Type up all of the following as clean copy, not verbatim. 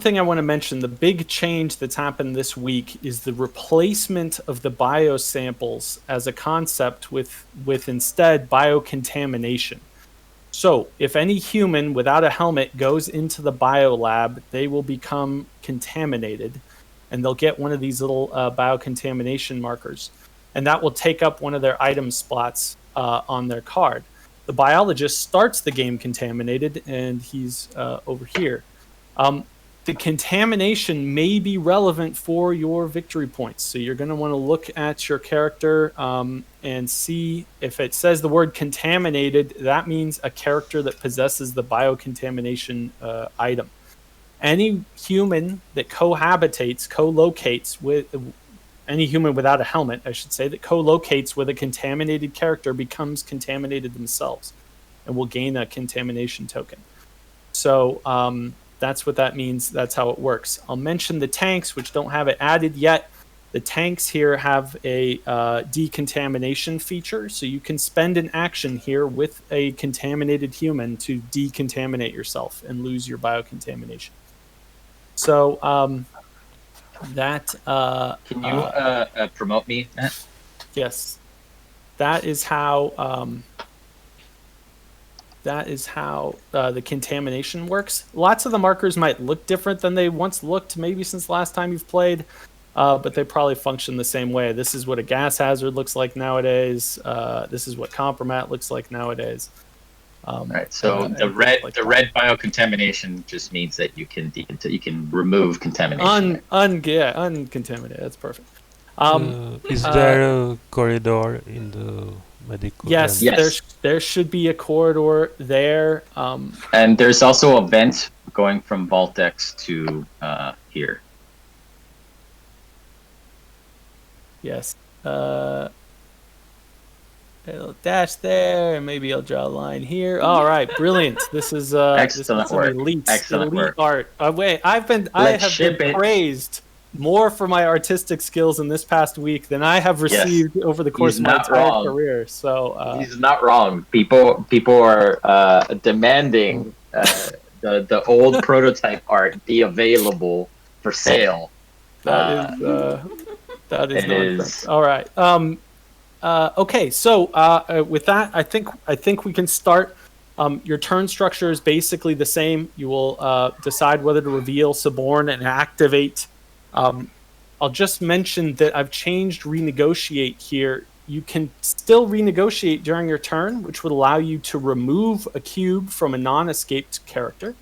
thing I want to mention, the big change that's happened this week is the replacement of the biosamples as a concept with instead biocontamination. So if any human without a helmet goes into the biolab, they will become contaminated, and they'll get one of these little biocontamination markers, and that will take up one of their item spots on their card. The biologist starts the game contaminated, and he's over here. The contamination may be relevant for your victory points. So you're going to want to look at your character and see if it says the word contaminated, that means a character that possesses the biocontamination item. Any human that co-locates with any human without a helmet, I should say, that co-locates with a contaminated character becomes contaminated themselves and will gain a contamination token. So that's what that means. That's how it works. I'll mention the tanks, which don't have it added yet. The tanks here have a decontamination feature, so you can spend an action here with a contaminated human to decontaminate yourself and lose your biocontamination. So that... Can you promote me, Matt? Yes. That is how... the contamination works. Lots of the markers might look different than they once looked, maybe since the last time you've played, but they probably function the same way. This is what a gas hazard looks like nowadays. This is what compromat looks like nowadays. Right. So the red biocontamination just means that you can remove contamination. Uncontaminated. That's perfect. Is there a corridor in the medical? Yes. There should be a corridor there. And there's also a vent going from Vault X to here. Yes. I'll dash there, and maybe I'll draw a line here. All right, brilliant. This is Excellent work. Elite work. art. Wait, I have been praised more for my artistic skills in this past week than I have received over the course of my entire career. So he's not wrong. People are demanding the old prototype art be available for sale. That is nonsense. All right. Okay, so with that, I think we can start. Your turn structure is basically the same. You will decide whether to reveal, suborn, and activate. I'll just mention that I've changed renegotiate here. You can still renegotiate during your turn, which would allow you to remove a cube from a non-escaped character,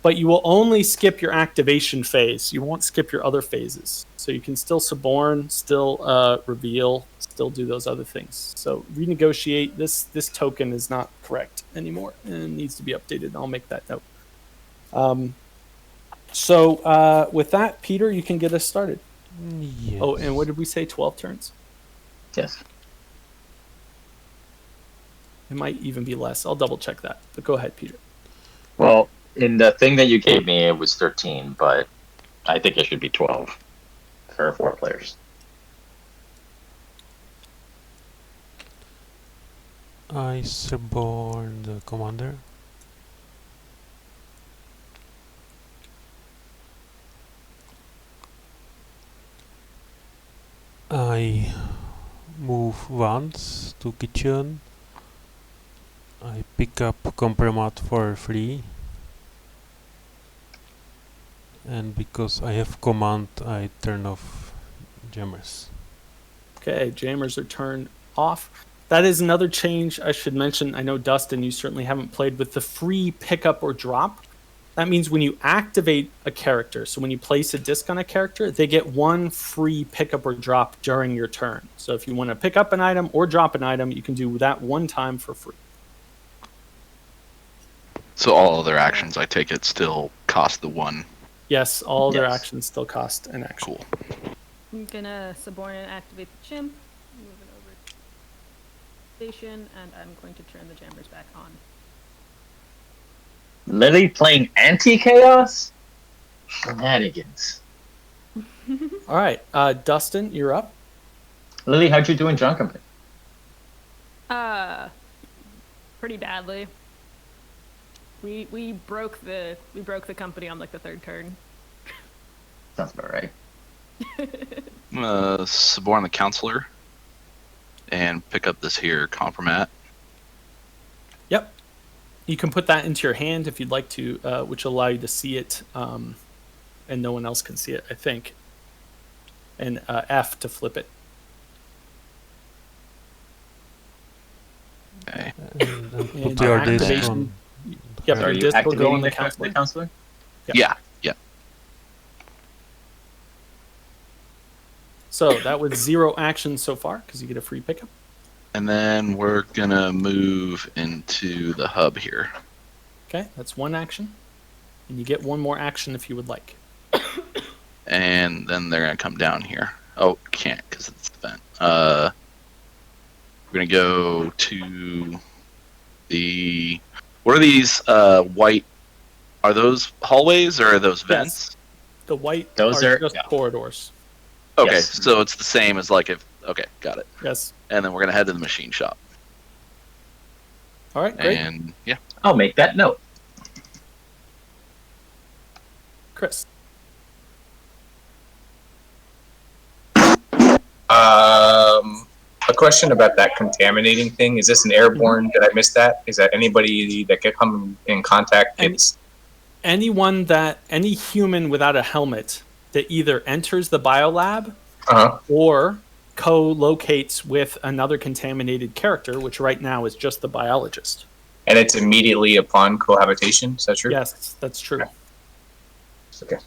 but you will only skip your activation phase. You won't skip your other phases. So you can still suborn, still reveal, still do those other things. So renegotiate. This token is not correct anymore and needs to be updated. I'll make that note. So with that, Peter, you can get us started. Yes. Oh, and what did we say? 12 turns? Yes. It might even be less. I'll double check that. But go ahead, Peter. Well, in the thing that you gave me, it was 13, but I think it should be 12 for 4 players. I suborn the commander. I move once to kitchen. I pick up compromat for free. And because I have command, I turn off jammers. Okay, jammers are turned off. That is another change I should mention. I know, Dustin, you certainly haven't played with the free pickup or drop. That means when you activate a character, so when you place a disc on a character, they get 1 free pickup or drop during your turn. So if you want to pick up an item or drop an item, you can do that 1 time for free. So all other actions, I take it, still cost the 1. Yes, all their actions still cost an action. Cool. I'm gonna suborn and activate the chimp, move it over to station, and I'm going to turn the jammers back on. Lily playing anti-chaos? Shenanigans. All right, Dustin, you're up. Lily, how'd you do in Drunk Company? Pretty badly. We broke the company on like the 3rd turn. Sounds about right. Suborn the counselor and pick up this here compromat. Yep. You can put that into your hand if you'd like to, which will allow you to see it, and no one else can see it, I think. And F to flip it. Okay. And And put your your disc activation- on. Yep, So your are you disc will go activating on the the counselor. counselor? Yeah. Yeah. So that was 0 actions so far because you get a free pickup. And then we're gonna move into the hub here. Okay, that's 1 action. And you get 1 more action if you would like. And then they're gonna come down here. Oh, can't because it's the vent. We're gonna go to the. What are these white? Are those hallways or are those vents? The white Those are are- just yeah. corridors. Okay, Yes. so it's the same as like if. Okay, got it. Yes. And then we're gonna head to the machine shop. All right, great. And yeah, I'll make that note. Chris. A question about that contaminating thing. Is this an airborne? Did I miss that? Is that anybody that could come in contact gets? Any human without a helmet that either enters the biolab Uh-huh. or co-locates with another contaminated character, which right now is just the biologist. And it's immediately upon cohabitation. Is that true? Yes, that's true. Okay.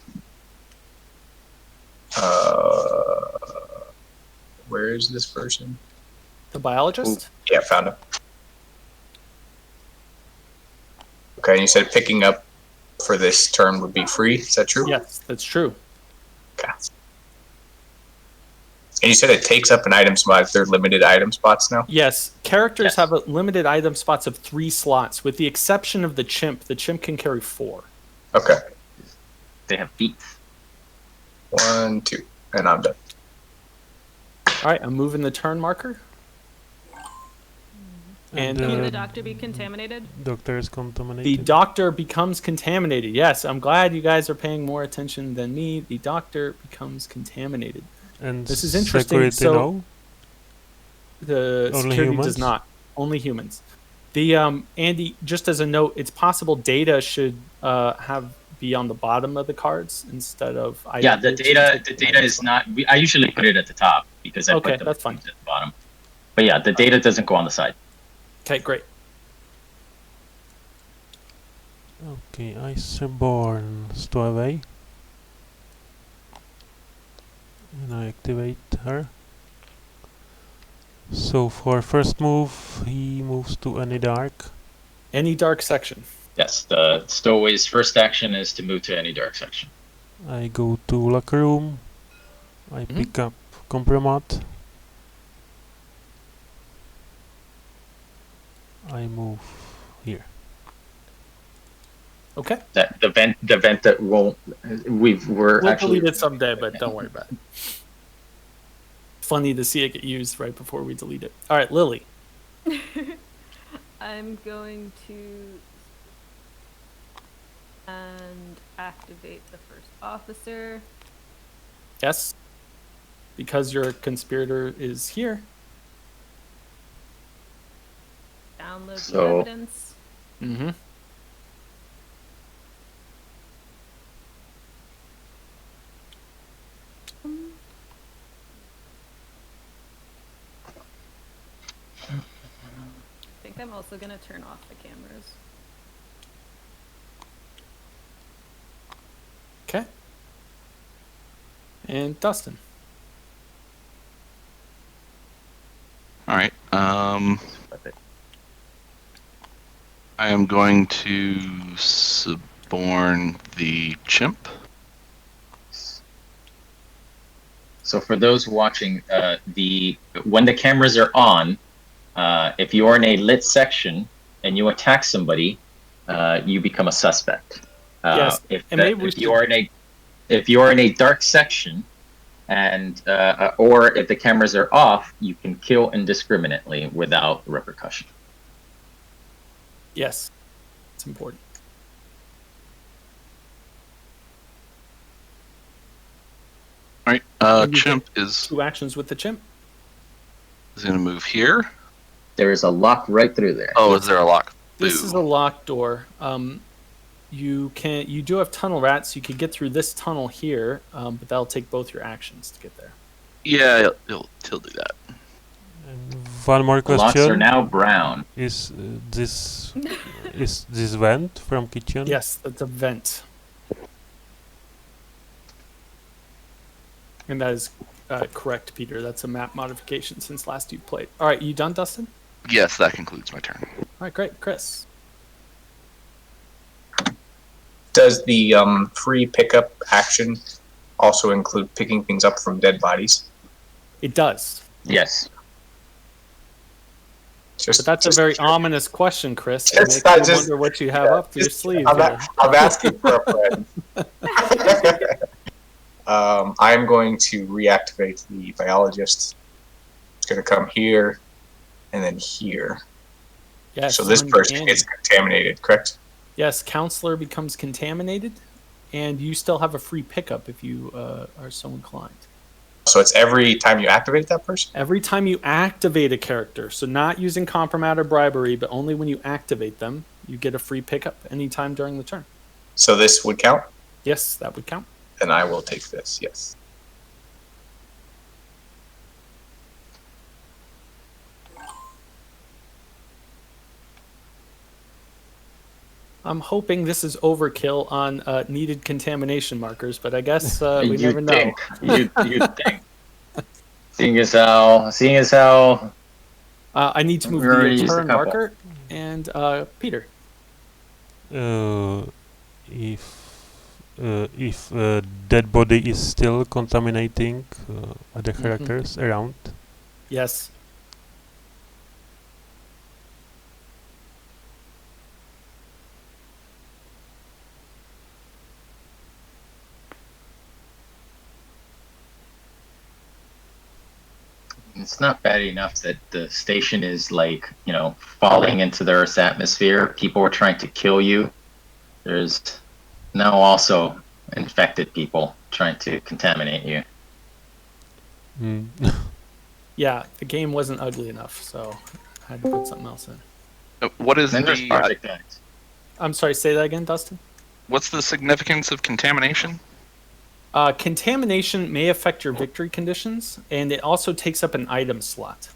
Where is this person? The biologist? Yeah, found him. Okay, and you said picking up for this turn would be free. Is that true? Yes, that's true. Okay. And you said it takes up an item spot. They're limited item spots now? Yes, characters Yes. have a limited item spots of 3 slots, with the exception of the chimp. The chimp can carry 4. Okay. They have feet. 1, 2, and I'm done. All right, I'm moving the turn marker. And Can the the doctor be contaminated? doctor is The contaminated. doctor becomes contaminated. Yes, I'm glad you guys are paying more attention than me. The doctor becomes contaminated. And This is interesting, security, so- no? The Only security humans? does not. Only humans. The Andy, just as a note, it's possible data should be on the bottom of the cards instead of Yeah, the data is not. I usually put it at the top because I Okay, put the that's fine. at the bottom. But yeah, the data doesn't go on the side. Okay, great. Okay, Iceborne stow away. And I activate her. So for first move, he moves to any dark. Any dark section. Yes, the stowaway's first action is to move to any dark section. I go to locker room. I pick up compromat. I move here. Okay. That the vent that won't. We're We'll actually delete it someday, but don't worry about it. Funny to see it get used right before we delete it. All right, Lily. I'm going to and activate the first officer. Yes. Because your conspirator is here. Download the So- evidence. Mm-hmm. I think I'm also going to turn off the cameras. Okay. And Dustin. all right. I am going to suborn the chimp. So for those watching, when the cameras are on, if you are in a lit section and you attack somebody, you become a suspect. Yes, If, and maybe we if you are in a dark section, and or if the cameras are off, you can kill indiscriminately without repercussion. Yes. It's important. And you Chimp get is 2 actions with the chimp. going to move here. There is a lock right through there. Oh, is there a lock? This Boo. is a locked door. You do have tunnel rats. You could get through this tunnel here, but that'll take both your actions to get there. Yeah, he'll do that. And one more The locks are question: now brown. Is this vent from kitchen? Yes, that's a vent. And that is correct, Peter. That's a map modification since last you played. All right, you done, Dustin? Yes, that concludes my turn. All right, great. Chris? Does the free pickup action also include picking things up from dead bodies? It does. Yes. But that's a very ominous question, Chris. Just- It makes me just- wonder what you have up your sleeve here. I'm asking for a friend. I'm going to reactivate the biologist. It's going to come here and then here. Yes, So this person uncanny. gets contaminated, correct? Yes, counselor becomes contaminated, and you still have a free pickup if you are so inclined. So it's every time you activate that person? Every time you activate a character, so not using compromat or bribery, but only when you activate them, you get a free pickup anytime during the turn. So this would count? Yes, that would count. Then I will take this, yes. I'm hoping this is overkill on needed contamination markers, but I guess we You'd never know. think. You'd think. Seeing as how I need to move We already the used a turn couple. marker, and Peter. If dead body is still contaminating other characters around, Yes. it's not bad enough that the station is like, falling into the Earth's atmosphere. People are trying to kill you. There's now also infected people trying to contaminate you. Yeah, the game wasn't ugly enough, so I had to put something else in. What is Then there's the Project X. I'm sorry, say that again, Dustin? what's the significance of contamination? Contamination may affect your victory conditions, and it also takes up an item slot.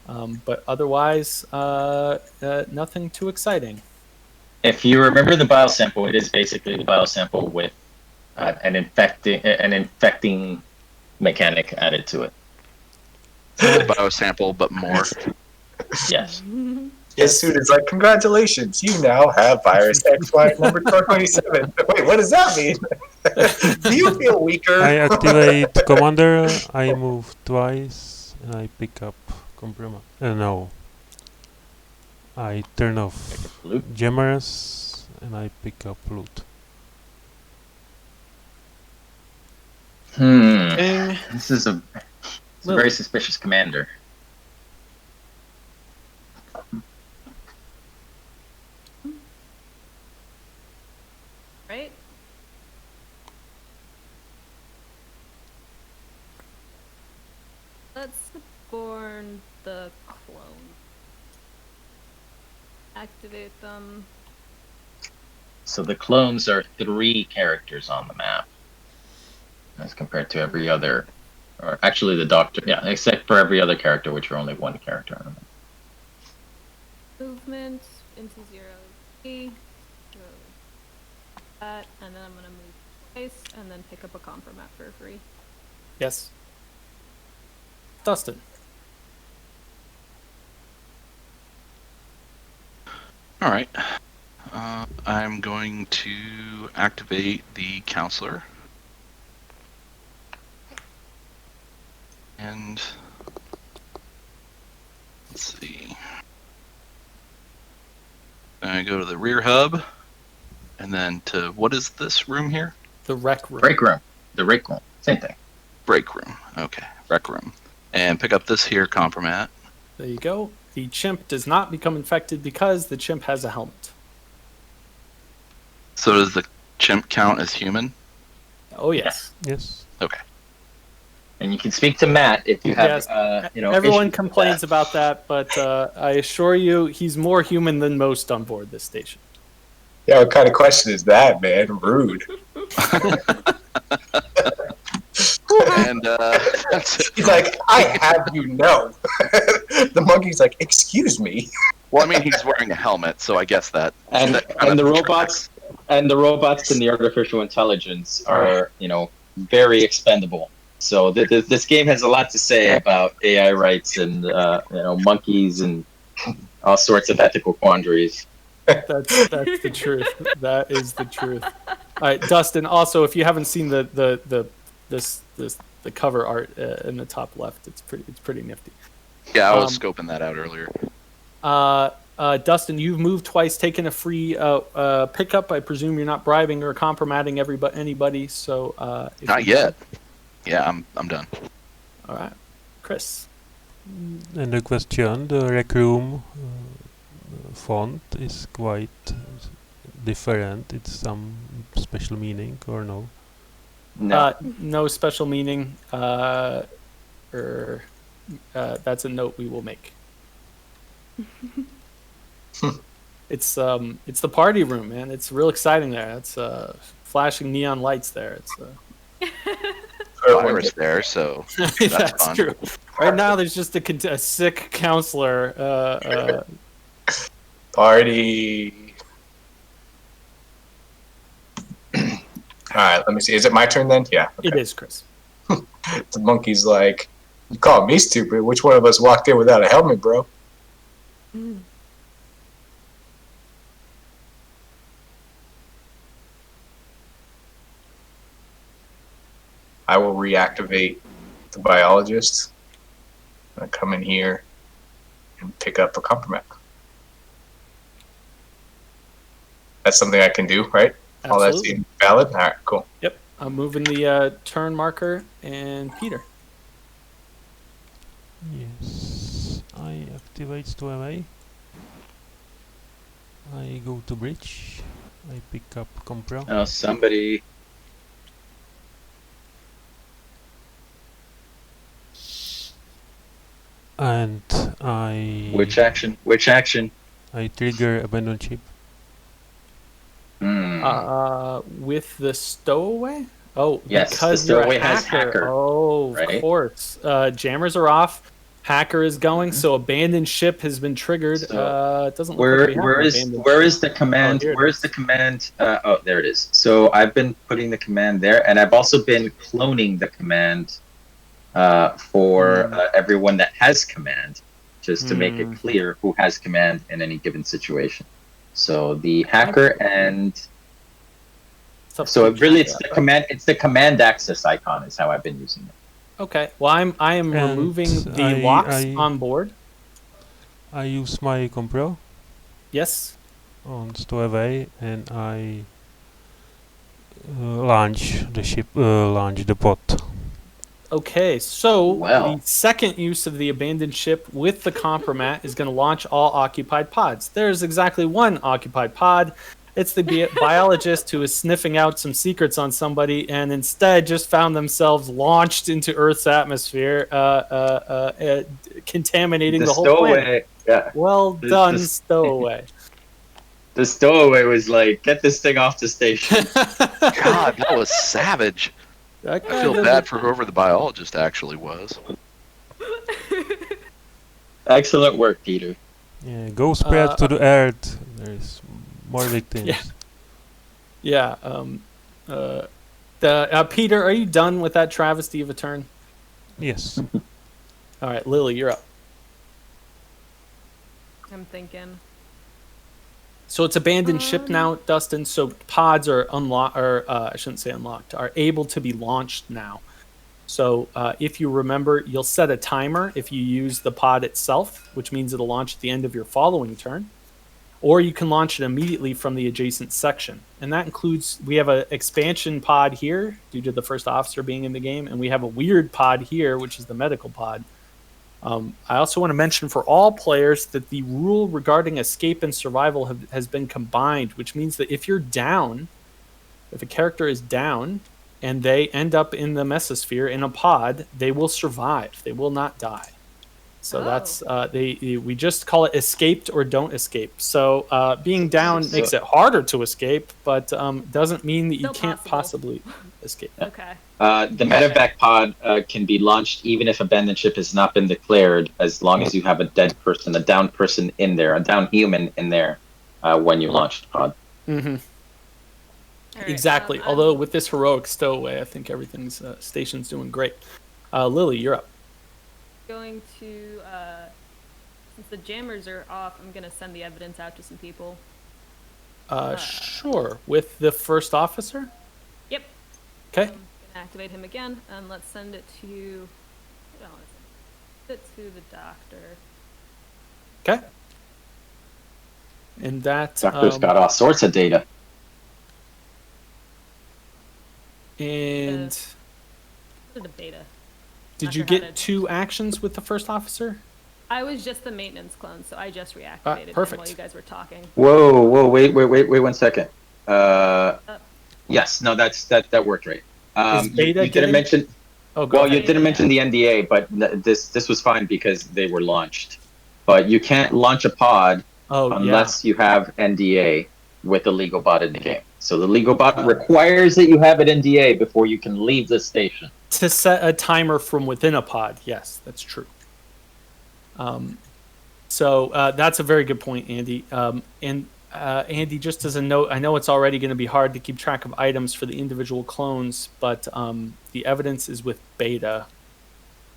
But otherwise, nothing too exciting. If you remember the biosample, it is basically the biosample with an infecting mechanic added to it. The biosample, but more. Yes. Yes, suit is like, congratulations, you now have virus XY number 27. Wait, what does that mean? Do you feel weaker? I activate commander. I move twice and I pick up compromise. No. I turn off Loot. jammers and I pick up loot. Ding. This is a Lily. very suspicious commander. Right? Let's born the clone. Activate them. So the clones are 3 characters on the map, as compared to every other, or actually the Doctor, yeah, except for every other character, which are only 1 character on the map. Movement into 0 E. That, and then I'm gonna move twice, and then pick up a compromat for free. Yes. Dustin. All right. I'm going to activate the counselor. And let's see. I go to the rear hub, and then to what is this room here? The rec room. Break room. The break room. Same thing. Break room. Okay, rec room, and pick up this here compromat. There you go. The chimp does not become infected because the chimp has a helmet. So does the chimp count as human? Oh, yes. Yes. Okay. And you can speak to Matt if you have, Yes. issues Everyone with complains that. about that, but I assure you, he's more human than most on board this station. Yeah, what kind of question is that, man? Rude. And that's it. He's like, I have you know. The monkey's like, excuse me. Well, I mean, he's wearing a helmet, so I guess that. And that kind and the of robots and the robots and the artificial intelligence are, very expendable. So this game has a lot to say about AI rights and monkeys and all sorts of ethical quandaries. That's the truth. That is the truth. All right, Dustin. Also, if you haven't seen the cover art in the top left, it's pretty nifty. Yeah, I was scoping that out earlier. Dustin, you've moved twice, taken a free pickup. I presume you're not bribing or compromising anybody. So Not yet. Yeah, I'm done. All right, Chris. And the question, the Rec Room font is quite different. It's some special meaning or no? No. No special meaning. That's a note we will make. It's the party room, man. It's real exciting there. It's flashing neon lights there. It's Virus there, so that's fun. true. Right now, there's just a sick counselor. Party. All right, let me see. Is it my turn then? Yeah. Okay. It is, Chris. The monkey's like, you call me stupid. Which one of us walked in without a helmet, bro? I will reactivate the biologist. I come in here and pick up a compromise. That's something I can do, right? All that Absolutely. seems valid? All right, cool. Yep. I'm moving the turn marker and Peter. Yes. I activate Stowaway. I go to bridge. I pick up Compro. Oh, somebody. And I Which action? I trigger abandon ship. With the stowaway? Oh, Yes, because the you're stowaway a has hacker. hacker, Oh, right? of course. Jammers are off. Hacker is going. So abandoned ship has been triggered. So It doesn't look like we have Where an is abandoned where ship. is the command? Oh, here it Where is the command? Oh, there it is. So I've been putting the command there, and I've also been cloning the command for everyone that has command, just to make it clear who has command in any given situation. So the hacker and so it really it's the command. It's the command access icon is how I've been using it. Okay. Well, I am And removing the locks on board. I use my Compro Yes. on Stowaway and I launch the ship, launch the pod. Okay, so Wow. the second use of the abandoned ship with the compromat is going to launch all occupied pods. There's exactly one occupied pod. It's the biologist who is sniffing out some secrets on somebody and instead just found themselves launched into Earth's atmosphere, contaminating the whole planet. Yeah. Well done, stowaway. The stowaway was like, "Get this thing off the station." God, that was savage. That I guy feel doesn't- bad for whoever the biologist actually was. Excellent work, Peter. Yeah, go spread to the earth. There's more victims. Yeah. Peter, are you done with that travesty of a turn? Yes. All right, Lily, you're up. I'm thinking. So it's abandoned ship now, Dustin. So pods are unlocked, or I shouldn't say unlocked, are able to be launched now. So if you remember, you'll set a timer if you use the pod itself, which means it'll launch at the end of your following turn. Or you can launch it immediately from the adjacent section. And that includes, we have an expansion pod here, due to the first officer being in the game, and we have a weird pod here, which is the medical pod. I also want to mention for all players that the rule regarding escape and survival has been combined, which means that if you're down, if a character is down, and they end up in the mesosphere in a pod, they will survive. They will not die. So that's we just call it escaped or don't escape. So being down makes it harder to escape, but doesn't mean that you Still can't possible. possibly escape. Okay. The medevac pod can be launched even if abandoned ship has not been declared, as long as you have a dead person, a down person in there, a down human in there when you launch the pod. Mm-hmm. All right, Exactly. Although with this heroic stowaway, I think everything's station's doing great. Lily, you're up. Going to since the jammers are off, I'm gonna send the evidence out to some people. Sure. With the first officer? Yep. Okay. I'm gonna activate him again, and let's send it to. Send it to the doctor. Okay. And that Doctor's got all sorts of data. And The beta. did you get 2 actions with the first officer? I was just the maintenance clone, so I just reactivated him perfect. while you guys were talking. Whoa, wait 1 second. Yes, no, that worked right. Is beta you didn't mention. Oh, go Well, ahead. you didn't mention the NDA, but this was fine because they were launched. But you can't launch a pod unless you have NDA with a legal bot in the game. So the legal bot requires that you have an NDA before you can leave the station. To set a timer from within a pod. Yes, that's true. So that's a very good point, Andy. And Andy, just as a note, I know it's already going to be hard to keep track of items for the individual clones, but the evidence is with beta.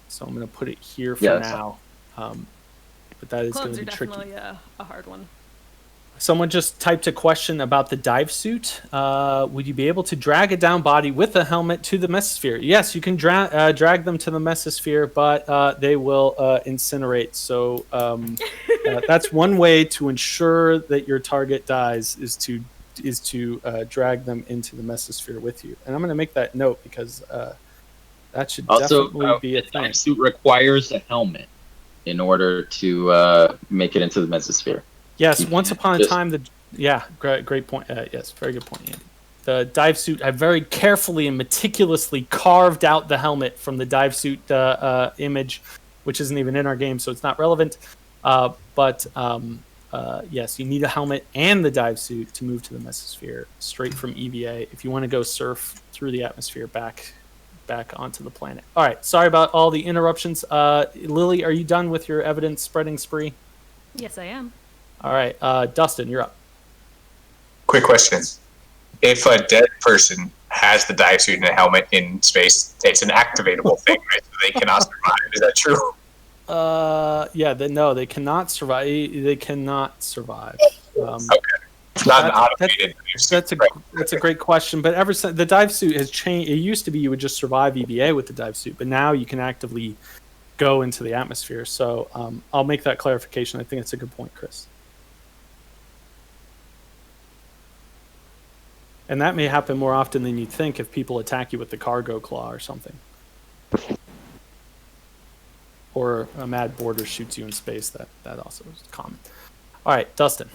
So I'm going to put it here for now. But that is going Clones to are be tricky. definitely a hard one. Someone just typed a question about the dive suit. Would you be able to drag a down body with a helmet to the mesosphere? Yes, you can drag them to the mesosphere, but they will incinerate. So that's one way to ensure that your target dies is to drag them into the mesosphere with you. And I'm going to make that note because that should definitely be a thing. The suit requires a helmet in order to make it into the mesosphere. Yes, once upon a time, great point. Yes, very good point, Andy. The dive suit, I very carefully and meticulously carved out the helmet from the dive suit image, which isn't even in our game, so it's not relevant. But yes, you need a helmet and the dive suit to move to the mesosphere straight from EVA if you want to go surf through the atmosphere back onto the planet. All right, sorry about all the interruptions. Lily, are you done with your evidence spreading spree? Yes, I am. All right, Dustin, you're up. Quick question. If a dead person has the dive suit and a helmet in space, it's an activatable thing, right? So they cannot survive. Is that true? No, they cannot survive. They cannot survive. Okay. It's not an automated dive suit. That's a great question. But ever since the dive suit has changed, it used to be you would just survive EVA with the dive suit, but now you can actively go into the atmosphere. So I'll make that clarification. I think it's a good point, Chris. And that may happen more often than you'd think if people attack you with the cargo claw or something. Or a mad boarder shoots you in space. That also is common. All right, Dustin.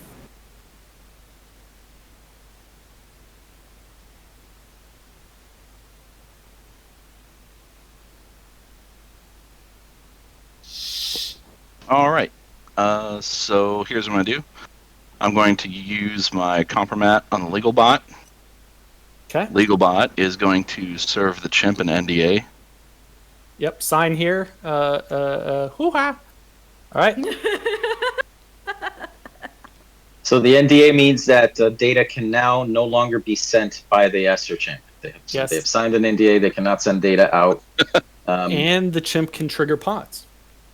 All right. So here's what I'm going to do. I'm going to use my compromat on the legal bot. Okay. Legal bot is going to serve the chimp an NDA. Yep. Sign here. Hoo-ha. All right. So the NDA means that data can now no longer be sent by the Esther chimp. They have signed an NDA. They cannot send data out. And the chimp can trigger pods.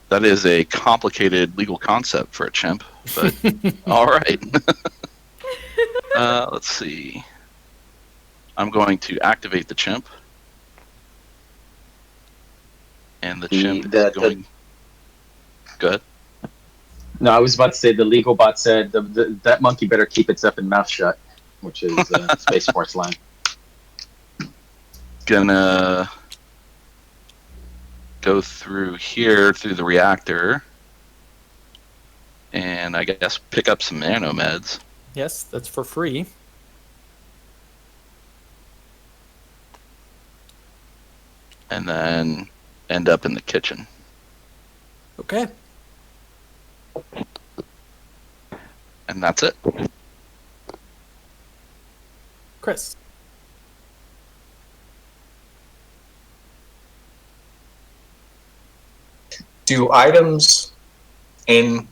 That is a complicated legal concept for a chimp, but all right. Let's see. I'm going to activate the chimp. And the chimp is going... Good. No, I was about to say the legal bot said that monkey better keep its effing mouth shut, which is Space Force line. Gonna go through here, through the reactor, and I guess pick up some nanomeds. Yes, that's for free. and then end up in the kitchen. Okay. And that's it. Chris. Do items in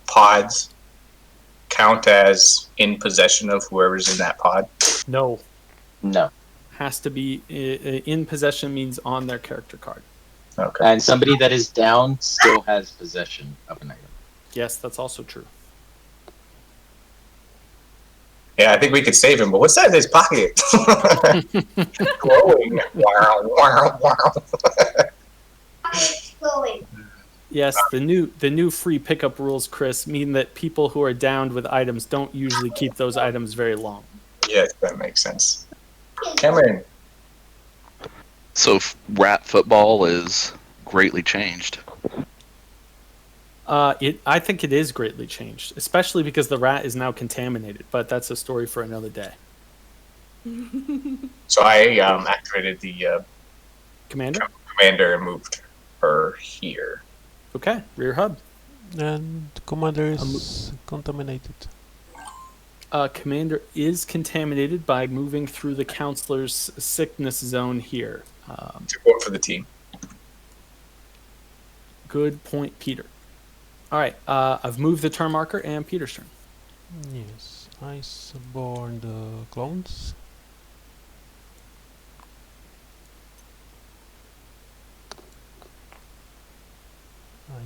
pods count as in possession of whoever's in that pod? No. No. Has to be in possession means on their character card. Okay. And somebody that is down still has possession of an item. Yes, that's also true. Yeah, I think we could save him, but what's that in his pocket? Glowing. Wow, wow, wow. Yes, the new free pickup rules, Chris, mean that people who are downed with items don't usually keep those items very long. Yes, that makes sense. Cameron. So rat football is greatly changed. I think it is greatly changed, especially because the rat is now contaminated. But that's a story for another day. So I activated the Commander. commander and moved her here. Okay, rear hub. And commander is contaminated. Commander is contaminated by moving through the counselor's sickness zone here. Support for the team. Good point, Peter. All right, I've moved the turn marker and Peter's turn. Yes, I suborn the clones. I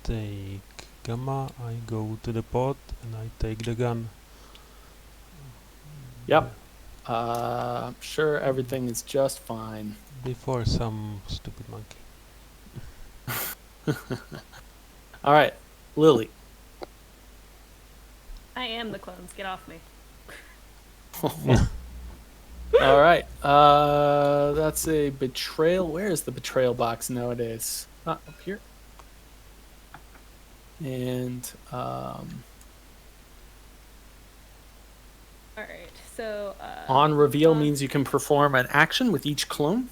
take Gamma, I go to the pod, and I take the gun. Yep. I'm sure everything is just fine. Before some stupid monkey. All right, Lily. I am the clones. Get off me. All right, that's a betrayal. Where is the betrayal box nowadays? Up here. And All right. So on reveal means you can perform an action with each clone.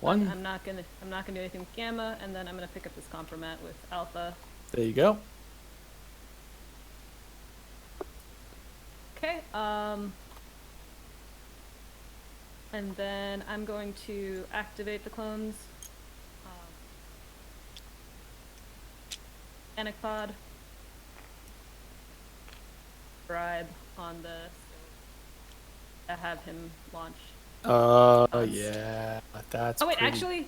One. I'm not gonna do anything with Gamma, and then I'm gonna pick up this compromat with Alpha. There you go. Okay. And then I'm going to activate the clones. Panic pod. Bribe on the. I have him launch. Yeah, that's. Oh wait, pretty actually,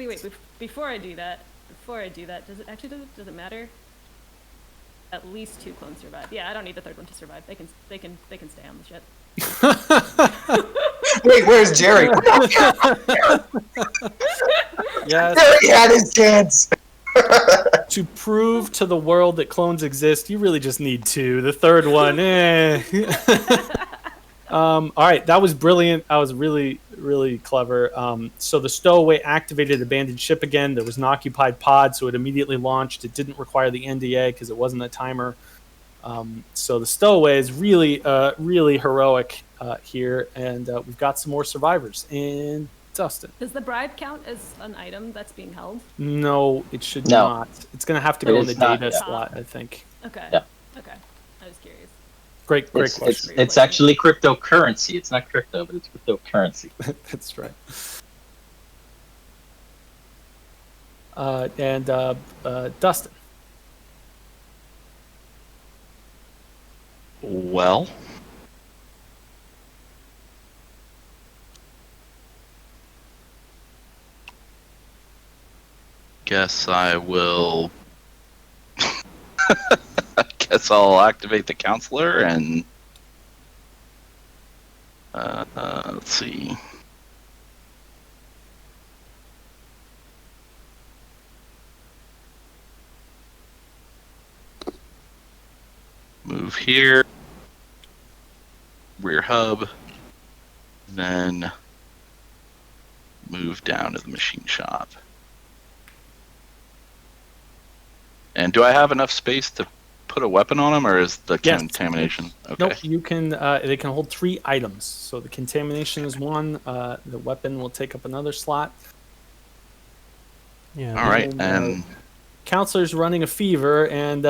great. wait. Before I do that, does it matter? At least 2 clones survive. Yeah, I don't need the third one to survive. They can stay on the ship. Wait, where's Jerry? Yes. Jerry had his chance. To prove to the world that clones exist, you really just need 2. The third one, all right, that was brilliant. That was really, really clever. So the stowaway activated abandoned ship again. There was an occupied pod, so it immediately launched. It didn't require the NDA because it wasn't a timer. So the stowaway is really, really heroic here, and we've got some more survivors. And Dustin. Does the bribe count as an item that's being held? No, it should No. not. It's going to have to go in the is not, data yeah. slot, I think. Okay. Yeah. Okay. I was curious. Great It's question. it's actually cryptocurrency. It's not crypto, but it's cryptocurrency. That's right. And Dustin. Well, guess I will. I guess I'll activate the counselor and let's see. Move here, rear hub, then move down to the machine shop. And do I have enough space to put a weapon on them, or is the Yes. contamination? Okay. Nope, you can. They can hold 3 items. So the contamination is 1. The weapon will take up another slot. Yeah. All right, And, and Counselor's running a fever and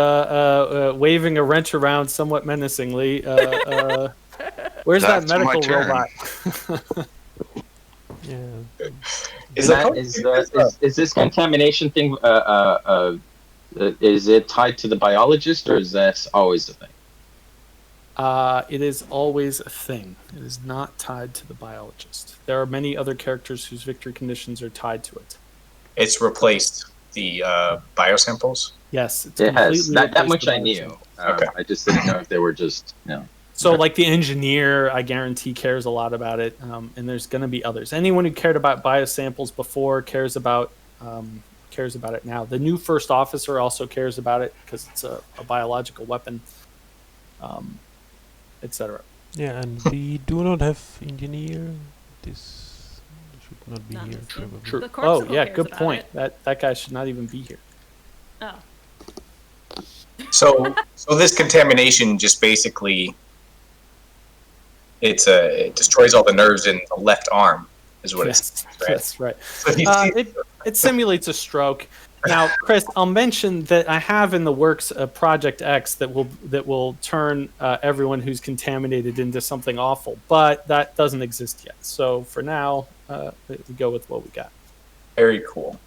waving a wrench around somewhat menacingly. Where's that That's my medical turn. robot? Yeah. Is this contamination thing? Is it tied to the biologist, or is that always the thing? It is always a thing. It is not tied to the biologist. There are many other characters whose victory conditions are tied to it. It's replaced the biosamples. Yes, it's It has. completely That replaced much the I biosam- knew. Okay. I just didn't know if they were just, So, like the engineer, I guarantee cares a lot about it, and there's going to be others. Anyone who cared about biosamples before cares about it now. The new first officer also cares about it because it's a biological weapon, etc. Yeah, and we do not have engineer. This should not be Not here. this- Probably. True. The Oh, Corpsicle yeah, cares good about point. it. That guy should not even be here. Oh. So this contamination just basically it destroys all the nerves in the left arm, is what Yes, it's right. that's right. So It simulates a stroke. Now, Chris, I'll mention that I have in the works a Project X that will turn everyone who's contaminated into something awful, but that doesn't exist yet. So for now, we go with what we got. Very cool.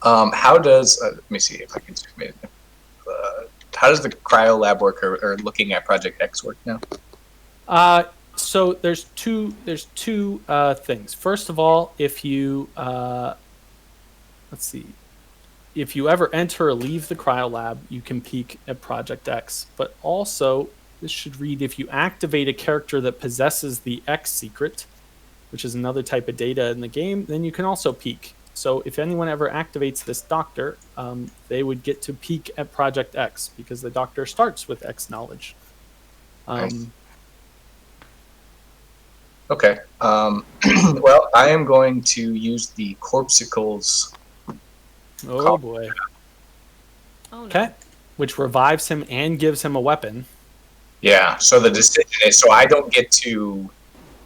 How does let me see if I can zoom in. How does the cryo lab work, or looking at Project X work now? So there's two things. First of all, if you let's see, if you ever enter or leave the cryo lab, you can peek at Project X. But also, this should read, if you activate a character that possesses the X secret, which is another type of data in the game, then you can also peek. So if anyone ever activates this doctor, they would get to peek at Project X because the doctor starts with X knowledge. Nice. Okay. Well, I am going to use the Corpsicles. Oh boy. Oh no. Okay. Which revives him and gives him a weapon. Yeah. So the decision is, so I don't get to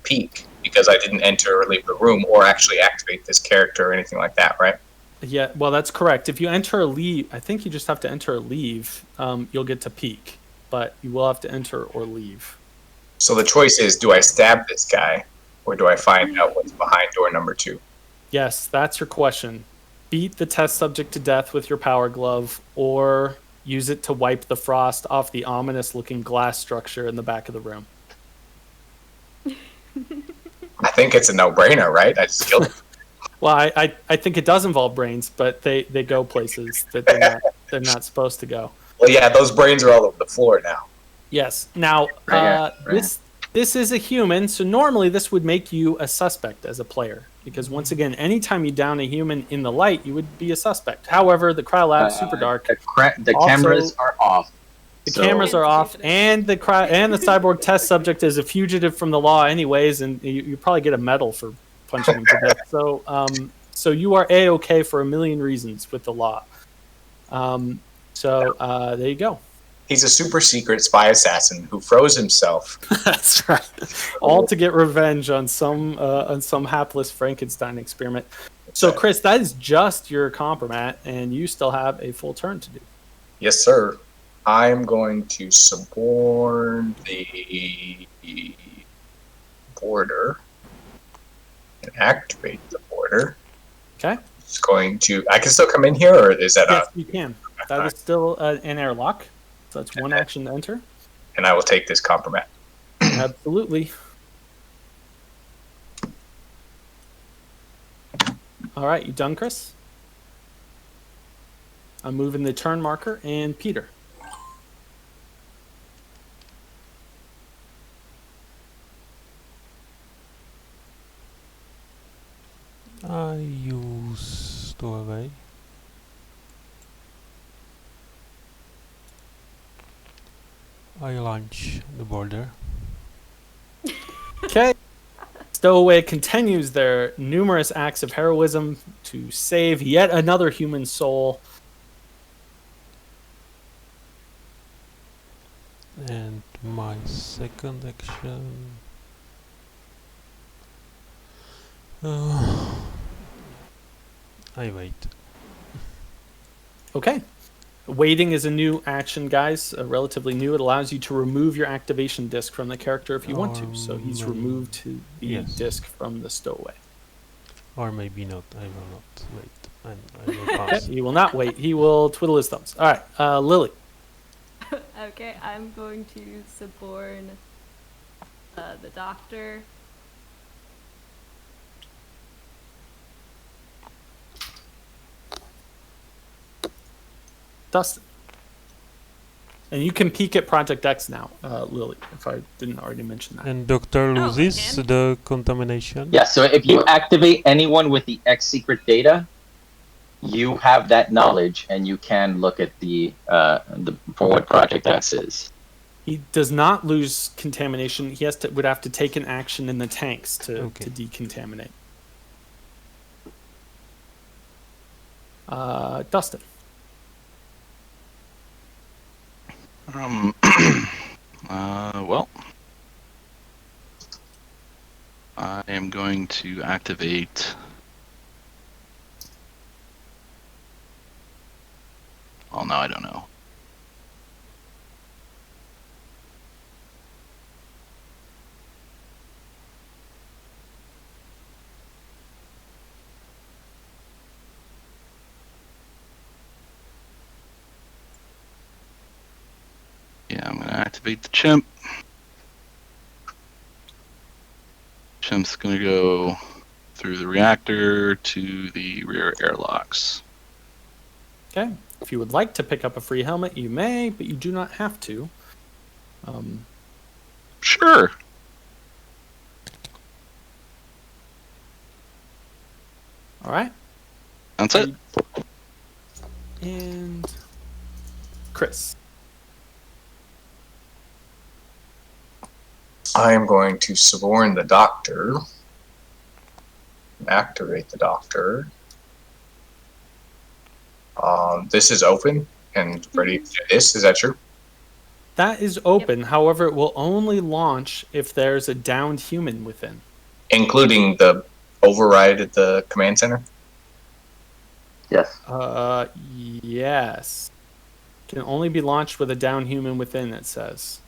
peek because I didn't enter or leave the room, or actually activate this character or anything like that, right? Yeah, well, that's correct. If you enter or leave, I think you just have to enter or leave. You'll get to peek, but you will have to enter or leave. So the choice is, do I stab this guy, or do I find out what's behind door number 2? Yes, that's your question. Beat the test subject to death with your power glove, or use it to wipe the frost off the ominous-looking glass structure in the back of the room. I think it's a no-brainer, right? I just killed him. Well, I think it does involve brains, but they go places that they're not supposed to go. Well, yeah, those brains are all over the floor now. Yes. Now, Right. this is a human, so normally this would make you a suspect as a player, because once again, anytime you down a human in the light, you would be a suspect. However, the Cryolab's super dark. The Also- cameras are off. The So- cameras are off, and the cyborg test subject is a fugitive from the law, anyways, and you probably get a medal for punching him to death. So you are a-okay for a million reasons with the law. There you go. He's a super secret spy assassin who froze himself. That's right. All to get revenge on some hapless Frankenstein experiment. So, Chris, that is just your compromat, and you still have a full turn to do. Yes, sir. I'm going to suborn the border and activate the border. Okay. It's going to. I can still come in here, or is that Yes, you can. That is still an airlock. So that's one action to enter. And I will take this compromat. Absolutely. All right, you done, Chris? I'm moving the turn marker, and Peter. I use doorway. I launch the border. Okay. Stowaway continues their numerous acts of heroism to save yet another human soul. My second action. I wait. Okay. Waiting is a new action, guys. Relatively new. It allows you to remove your activation disc from the character if you want to. So he's removed the yes. disc from the stowaway. Or maybe not. I will not wait. And I will Okay, pass. he will not wait. He will twiddle his thumbs. All right, Lily. Okay, I'm going to suborn the doctor. Dustin. And you can peek at Project X now, Lily, if I didn't already mention that. And Doctor I loses can. the contamination. Yeah, so if you activate anyone with the X secret data, you have that knowledge and you can look at the for what Project X is. He does not lose contamination. He would have to take an action in the tanks to decontaminate. Dustin. Well, I am going to activate. Oh no, I don't know. Yeah, I'm gonna activate the chimp. Chimp's gonna go through the reactor to the rear airlocks. Okay. If you would like to pick up a free helmet, you may, but you do not have to. Sure. All right. That's it. And Chris. I am going to suborn the doctor. Activate the doctor. This is open and ready to do this. Is that true? That is open. However, it will only launch if there's a downed human within. Including the override at the command center? Yes. Yes. Can only be launched with a downed human within, it says.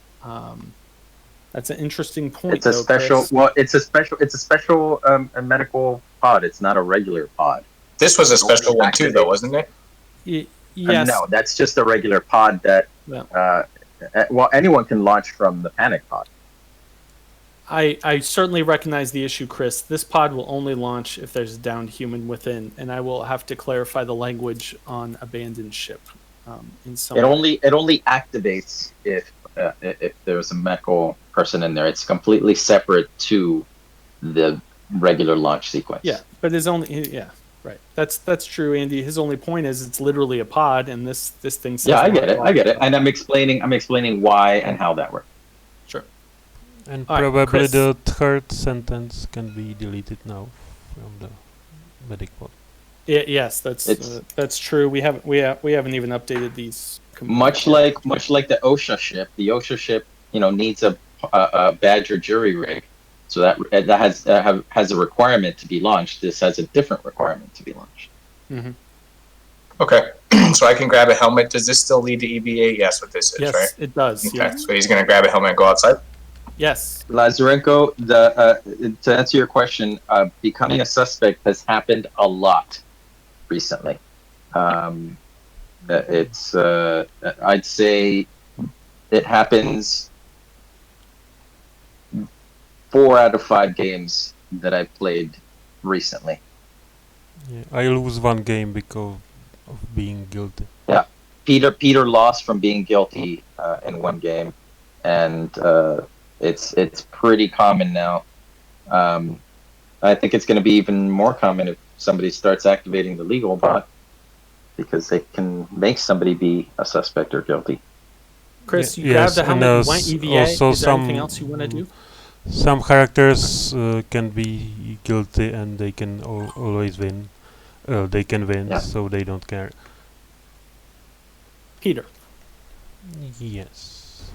That's an interesting point. It's a special. Chris. Well, it's a special a medical pod. It's not a regular pod. This was a special one too, though, wasn't it? Yes. No, that's just a regular pod that. Yeah. Well, anyone can launch from the panic pod. I certainly recognize the issue, Chris. This pod will only launch if there's a downed human within, and I will have to clarify the language on abandoned ship. In some It only activates if there's a medical person in there. It's completely separate to the regular launch sequence. Yeah, but right. That's true, Andy. His only point is it's literally a pod, and this thing says. Yeah, I get it, and I'm explaining why and how that works. Sure. And All right, probably Chris. the third sentence can be deleted now from the medic pod. Yes, that's true. We haven't even updated these. Much like the OSHA ship, needs a Badger jury rig, so that has a requirement to be launched. This has a different requirement to be launched. Mm-hmm. Okay, so I can grab a helmet. Does this still lead to EVA? Yes, what this is, Yes, right? it does. Okay, Yes. so he's going to grab a helmet and go outside? Yes. Lazarenko, to answer your question, becoming a suspect has happened a lot recently. It's I'd say it happens 4 out of 5 games that I've played recently. Yeah, I lose one game because of being guilty. Yeah, Peter lost from being guilty in one game, and it's pretty common now. I think it's going to be even more common if somebody starts activating the legal bot, because they can make somebody be a suspect or guilty. Chris, you Yes, grabbed the and helmet. You went EVA. also Is there anything else you want to do? Some characters can be guilty and they can always win. They can win, Yeah. so they don't care. Peter. Yes.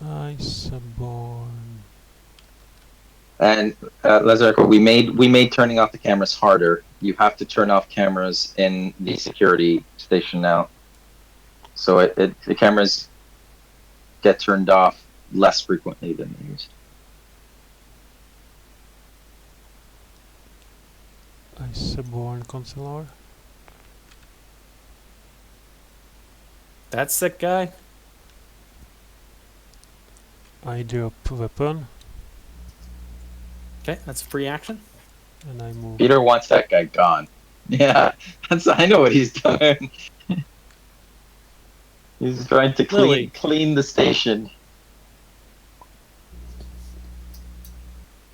Iceborne. And Lazarco, we made turning off the cameras harder. You have to turn off cameras in the security station now. So the cameras get turned off less frequently than they used. Iceborne Consular. That sick guy. I drop weapon Okay, that's a free action. and I move. Peter wants that guy gone. Yeah, I know what he's doing. He's trying to Lily. clean the station.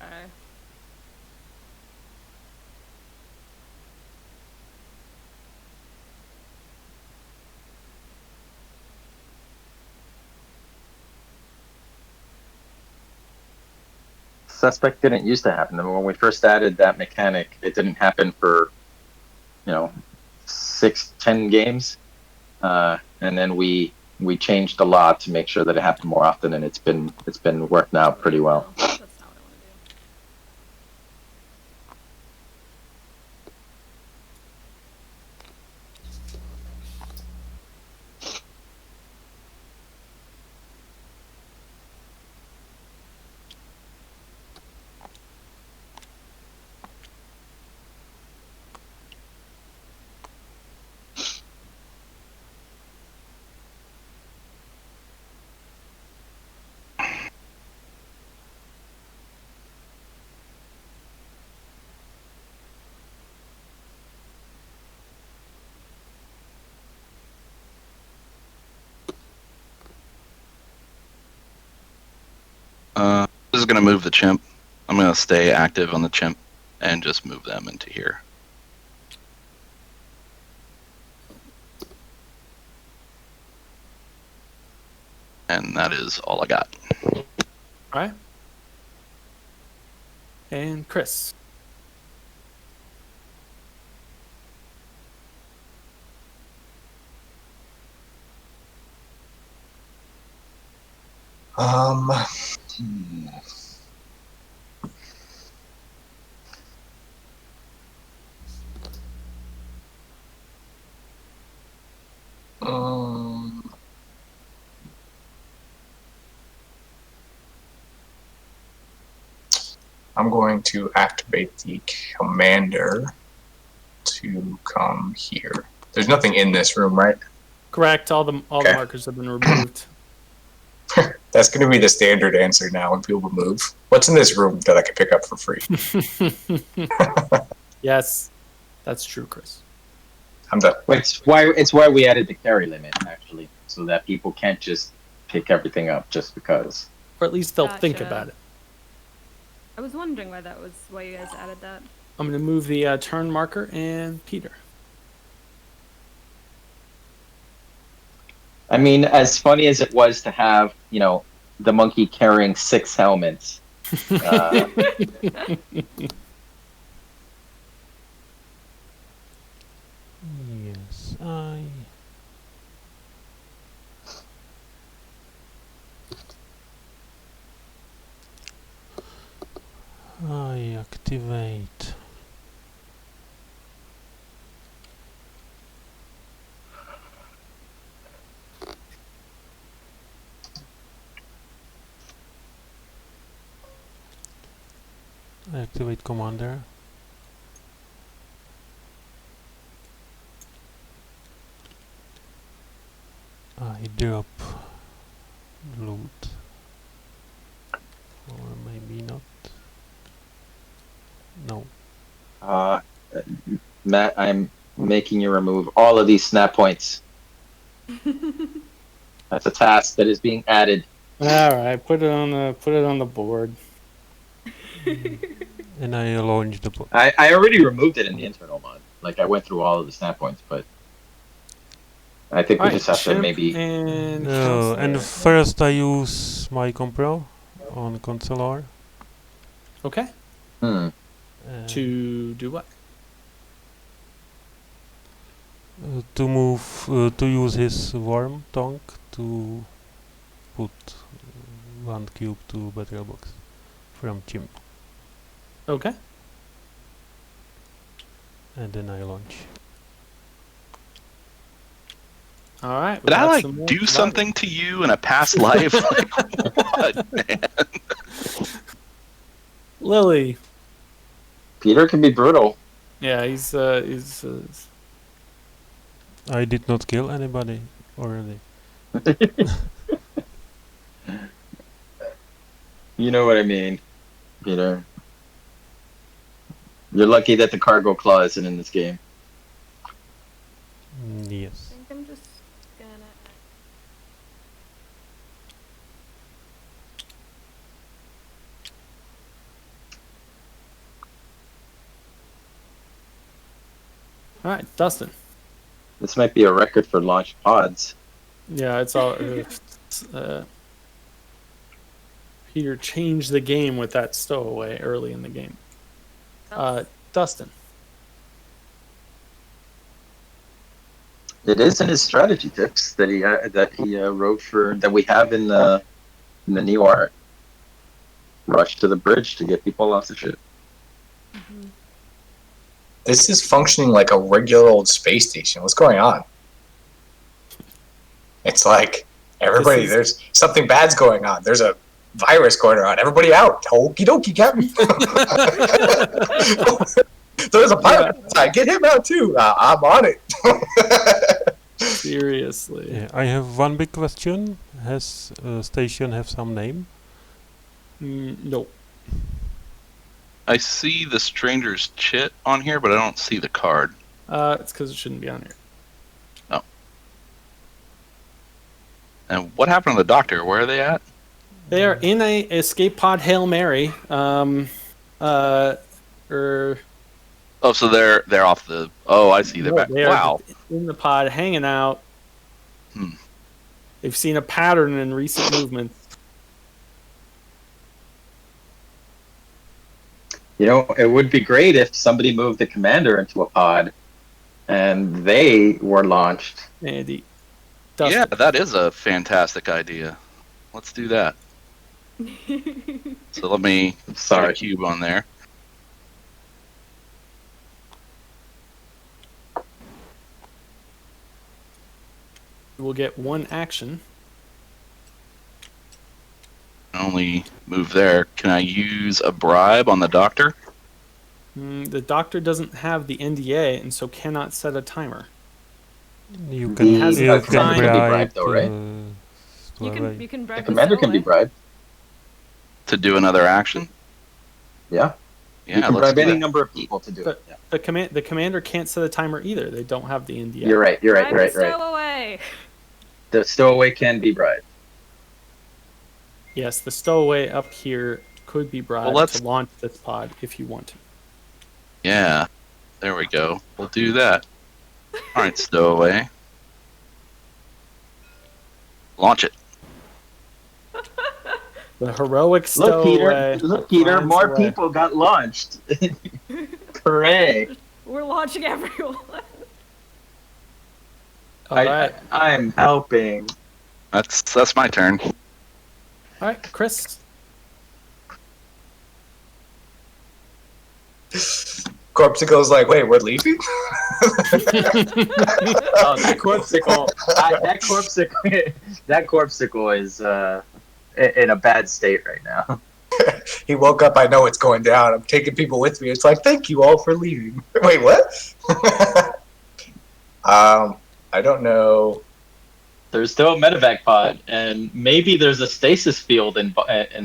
Alright. Suspect didn't used to happen. I mean, when we first added that mechanic, it didn't happen for, 6-10 games, and then we changed a lot to make sure that it happened more often, and it's been worked out pretty well. No, that's not what I want to do. This is gonna move the chimp. I'm gonna stay active on the chimp and just move them into here. And that is all I got. All right. And Chris. I'm going to activate the commander to come here. There's nothing in this room, right? Correct. All the Okay. markers have been removed. That's going to be the standard answer now when people move. What's in this room that I can pick up for free? Yes, that's true, Chris. I'm done. It's why we added the carry limit, actually, so that people can't just pick everything up just because. Or at least they'll think Gotcha. about it. I was wondering why you guys added that. I'm going to move the turn marker and Peter. I mean, as funny as it was to have, the monkey carrying 6 helmets. Yes, I activate. I activate commander. I drop loot. Or maybe not. No. Matt, I'm making you remove all of these snap points. That's a task that is being added. All right, put it on the board. And I launch the I already removed it in the internal mod. Like, I went through all of the snap points, but I think we All just right, have to chimp maybe. and and counselor. first I use my compro on consular. Okay. To do what? To move to use his worm tongue to put 1 cube to betrayal box from Jim. Okay. And then I launch. All right. we Did I got like some more do survivors. something to you in a past life? Like, what, man? Lily. Peter can be brutal. Yeah, he's I did not kill anybody already. You know what I mean, Peter. You're lucky that the cargo claw isn't in this game. Yes. I think I'm just gonna. all right. Dustin. This might be a record for launch pods. Yeah, it's all. Peter changed the game with that stowaway early in the game. Dustin. It is in his strategy tips that he wrote for that we have in the new art. Rush to the bridge to get people off the ship. This is functioning like a regular old space station. What's going on? It's like everybody. There's something bad's going on. There's a virus going around. Everybody out. Okie dokie, Captain. There's a pirate outside. Get him out too. I'm on it. Seriously. Yeah, I have one big question. Has station have some name? No. I see the stranger's chit on here, but I don't see the card. It's because it shouldn't be on here. And what happened to the doctor? Where are they at? They are in a escape pod Hail Mary. Oh, so they're off the. Oh, I see. They're back. They are Wow. in the pod, hanging out. They've seen a pattern in recent movements. You know, it would be great if somebody moved the commander into a pod, and they were launched. Andy. Yeah, that is a fantastic idea. Let's do that. So let me start a cube on there. We'll get one action. Only move there. Can I use a bribe on the doctor? The doctor doesn't have the NDA and so cannot set a timer. You The can commander can be bribe, bribed, though, right? You can bribe The commander can be bribed. To do another action? Yeah. Yeah, You can let's bribe do any that. number of people to do it. Yeah. The commander can't set a timer either. They don't have the NDA. You're right. Bribe the stowaway. The stowaway can be bribed. Yes, the stowaway up here could be bribed to launch this pod if you want to. Yeah, there we go. We'll do that. All right, stowaway. Launch it. The heroic stowaway. Look, Peter, more people got launched. Hooray. We're launching everyone. All right. I'm helping. That's my turn. All right, Chris. Corpsicle's like, wait, we're leaving? Oh, that Corpsicle. That Corpsicle is in a bad state right now. He woke up, I know it's going down. I'm taking people with me. It's like, thank you all for leaving. Wait, what? I don't know. There's still a medevac pod, and maybe there's a stasis field in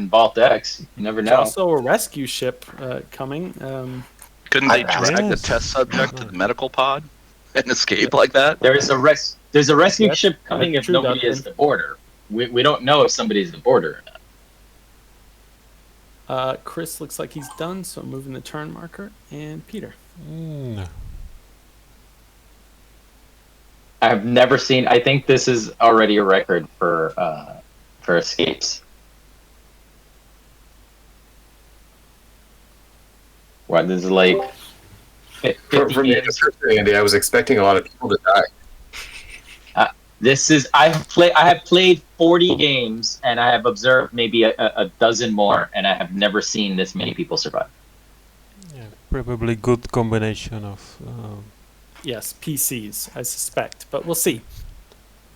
Vault X. You never There's know. also a rescue ship coming. Couldn't they drag the test subject to the medical pod and escape like that? There's a rescue Yes, ship coming that's if true, nobody Duncan. is the boarder. We don't know if somebody's the boarder or not. Chris looks like he's done, so I'm moving the turn marker. And Peter. I've never seen. I think this is already a record for escapes. What this is like. From the answer, Andy, I was expecting a lot of people to die. This is I have played 40 games and I have observed maybe a dozen more, and I have never seen this many people survive. Yeah, probably good combination of. Yes, PCs, I suspect, but we'll see.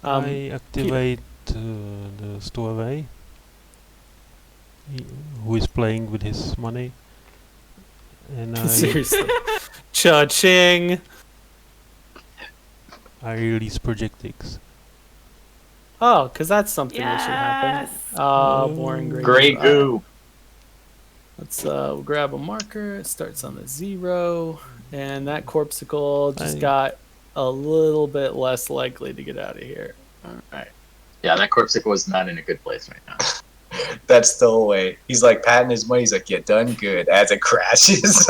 I activate the stowaway. Who is playing with his money? And Seriously. Cha-ching! I release projectiles. Oh, because that's something that should happen. Yes. Boring green. Grey goo. Let's we'll grab a marker. It starts on the 0. And that corpsicle just got a little bit less likely to get out of here. Alright. Yeah, that corpsicle is not in a good place right now. That's the whole way. He's like patting his money. He's like, "You done good." As it crashes.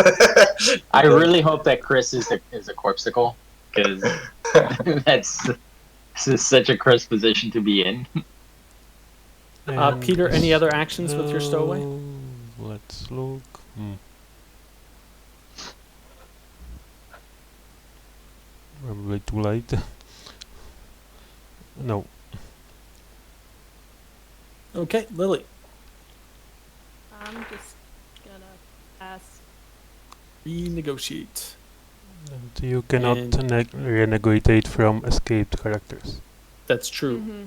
I really hope that Chris is a corpsicle, because this is such a Chris position to be in. Peter, any other actions with your stowaway? Let's look. Probably too late. No. Okay, Lily. I'm just gonna pass. Renegotiate. And you cannot And- renegotiate from escaped characters. That's true. Mm-hmm.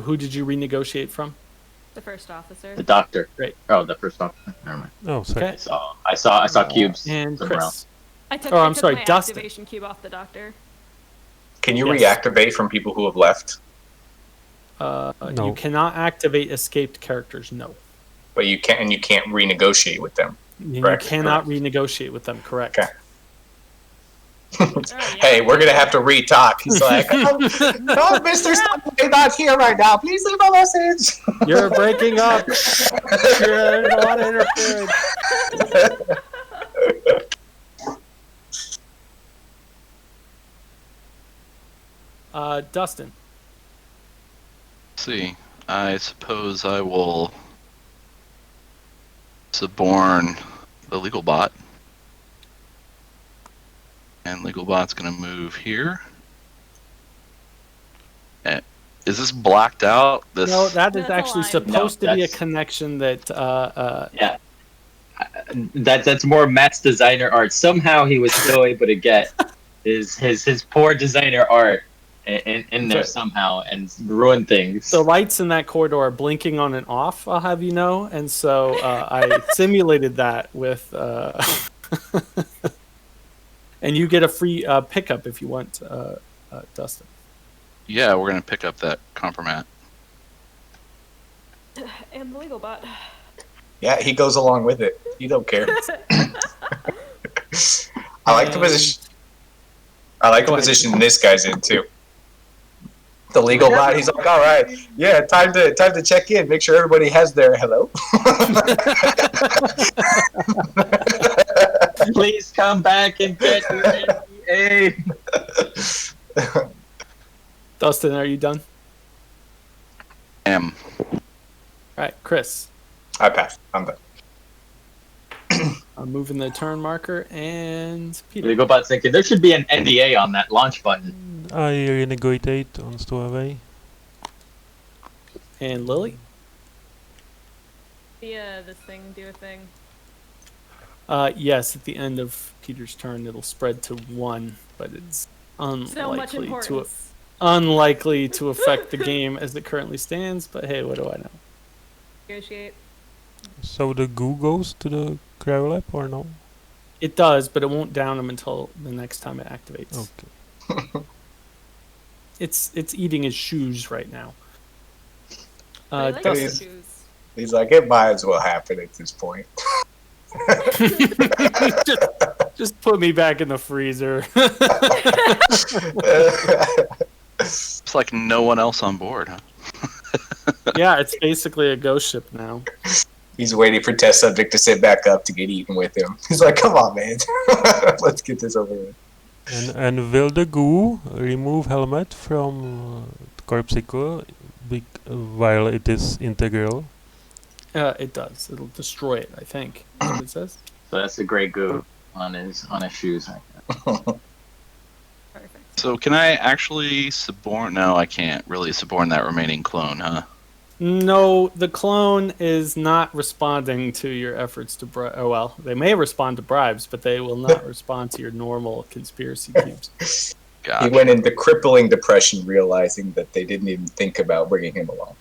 Who did you renegotiate from? The first officer. The doctor. Great. Oh, the first officer. Never mind. Oh, sorry. Okay. I saw cubes. And somewhere Chris. else. I took, Oh, I I'm took sorry, my Dustin. activation cube off the doctor. Can you Yes. reactivate from people who have left? No. You cannot activate escaped characters, no. But you can't renegotiate with them. You Correct, cannot renegotiate with them, correct. Okay. Oh, yeah. Hey, we're gonna have to re-talk. He's like, "Oh, Mr. Subway, not here right now. Please leave a message." You're breaking up. There's a lot of interference. Dustin. Let's see. I suppose I will suborn the legal bot. And legal bot's gonna move here. Is this blacked out? This No, that is That's a actually line. supposed No, to be a that's- connection that Yeah. That's more Matt's designer art. Somehow he was still able to get his poor designer art in there Right. somehow and ruin things. the lights in that corridor are blinking on and off, I'll have you know. And so I simulated that with... and you get a free pickup if you want, Dustin. yeah, we're gonna pick up that compromat. And the legal bot. Yeah, he goes along with it. You don't care. I like the position. I like the Go ahead. position this guy's in too. The legal bot. He's like, "All right, yeah, time to check in. Make sure everybody has their hello." Please come back and get your NDA. Dustin, are you done? M. All right, Chris. I passed. I'm done. I'm moving the turn marker, and Peter. Legal bot's thinking there should be an NDA on that launch button. I renegotiate on stowaway. And Lily. This thing do a thing. Yes, at the end of Peter's turn, it'll spread to 1, but it's So much unlikely to importance. affect the game as it currently stands. But hey, what do I know? Negotiate. So the goo goes to the cryo lab or no? It does, but it won't down him until the next time it activates. Okay. It's eating his shoes right now. I like Dustin. those shoes. He's like, "It might as well happen at this point." just put me back in the freezer. It's like no one else on board, huh? Yeah, it's basically a ghost ship now. He's waiting for test subject to sit back up to get eaten with him. He's like, "Come on, man, let's get this over with." And will the goo remove helmet from corpsicle while it is integral? It does. It'll destroy it, I think. That's what it says. So that's the gray goo on his shoes. Perfect. So can I actually suborn? No, I can't really suborn that remaining clone, huh? No, the clone is not responding to your efforts to bribe. Oh, well, they may respond to bribes, but they will not respond to your normal conspiracy cubes. He Gotcha. went into crippling depression, realizing that they didn't even think about bringing him along.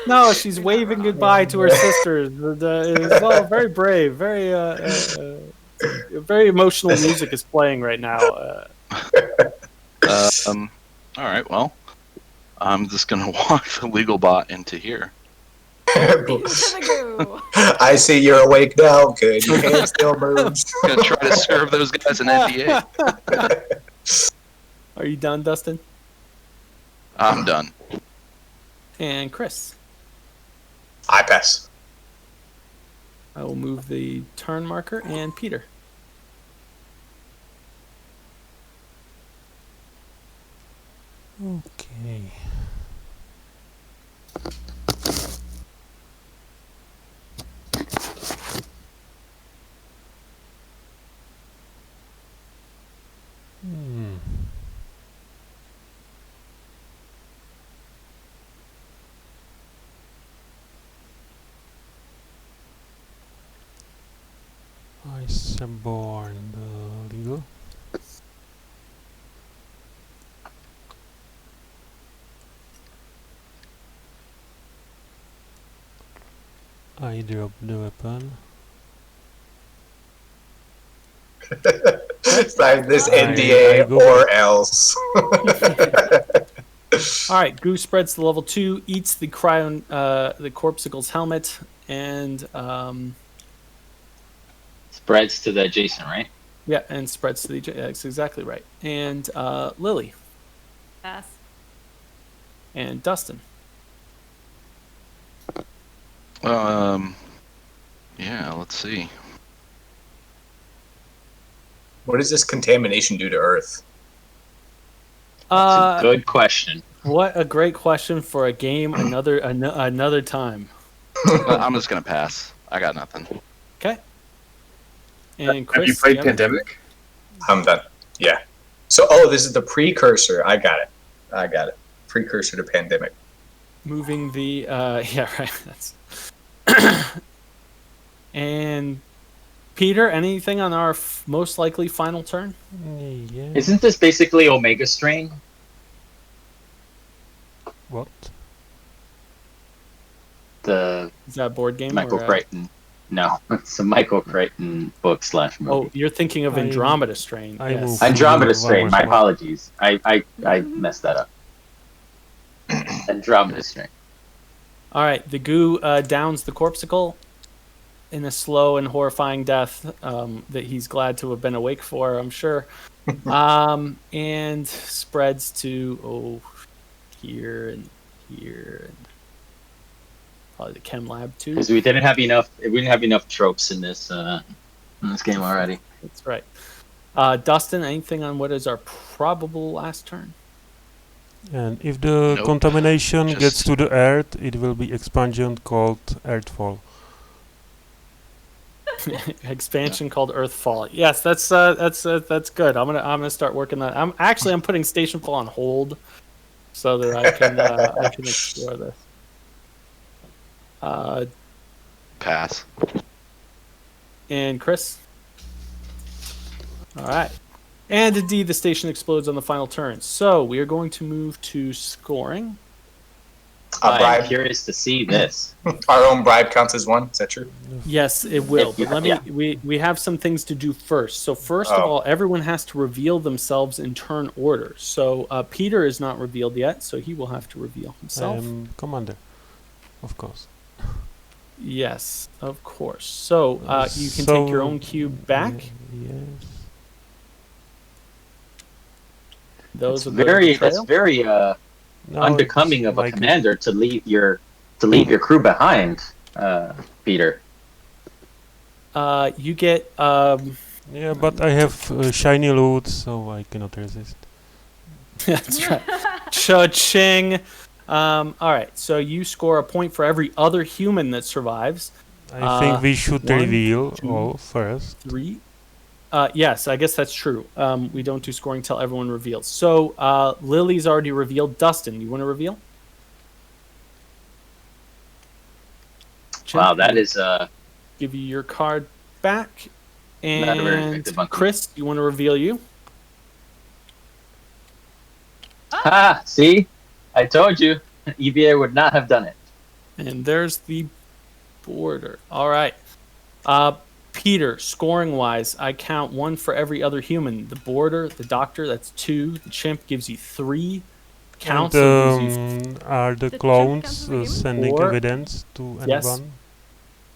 No, she's waving goodbye to her sisters. It's all very brave, very emotional music is playing right now. All right, well, I'm just gonna walk the legal bot into here. I see you're awake now. Good. Your hand still moves. Gonna try to serve those guys an NDA. Are you done, Dustin? I'm done. And Chris? I pass. I will move the turn marker, and Peter. Okay. Hmm. I suborn the legal. I drop the weapon. Sign this I NDA go or else. All right, Goo spreads to level 2, eats the the Corpsicle's helmet, and Spreads to the adjacent, right? yeah, and spreads to the. That's exactly right. And Lily Pass. and Dustin. Yeah, let's see. What does this contamination do to Earth? That's a good question. What a great question for a game another time. I'm just gonna pass. I got nothing. Okay. And Chris, Have you played yeah. Pandemic? I'm done. Yeah. So, this is the precursor. I got it. Precursor to Pandemic. Moving the yeah, right. That's and Peter, anything on our most likely final turn? Yeah. Isn't this basically Omega Strain? What? The Is that a board game? Michael or, Crichton. No, it's a Michael Crichton book / movie. Oh, you're thinking of Andromeda Strain. I Yes. move- Andromeda One Strain. more My spot. apologies. I messed that up. Andromeda Strain. All right, the Goo downs the Corpsicle in a slow and horrifying death that he's glad to have been awake for, I'm sure. And spreads to here and here and probably the Chem Lab too. Because we didn't have enough tropes in this game already. That's right. Dustin, anything on what is our probable last turn? And if the Nope. contamination Just- gets to the earth, it will be expansion called Earthfall. Expansion called Earthfall. Yes, that's good. I'm gonna start working that. I'm putting Stationfall on hold so that I can explore this. Pass. And Chris. All right. And indeed, the station explodes on the final turn. So we are going to move to scoring. A I'm bribe. curious to see this. Our own bribe counts as one. Is that true? Yes, it will. But let me. Yeah. We have some things to do first. So first of all, everyone has to reveal themselves in turn order. So Peter is not revealed yet, so he will have to reveal himself. Commander, of course. Yes, of course. So you can So- take your own cube back. Yes. Those That's are very No, unbecoming it's of a Michael. commander to leave your crew behind, Peter. You get Yeah, but I have shiny loot, so I cannot resist. that's right. Cha-ching. All right, so you score a point for every other human that survives. I think we should 1, reveal 2, all first. 3, Yes, I guess that's true. We don't do scoring till everyone reveals. So Lily's already revealed. Dustin, you want to reveal? Wow, that is Give you your card back. not a very And effective monkey. Chris, you want to reveal you? Ha! See, I told you, EVA would not have done it. And there's the border. All right. Peter, scoring wise, I count 1 for every other human. The border, the doctor, that's 2. The chimp gives you 3. Council gives you are the Did clones Chimp count as a human? sending 4. evidence to Yes. anyone?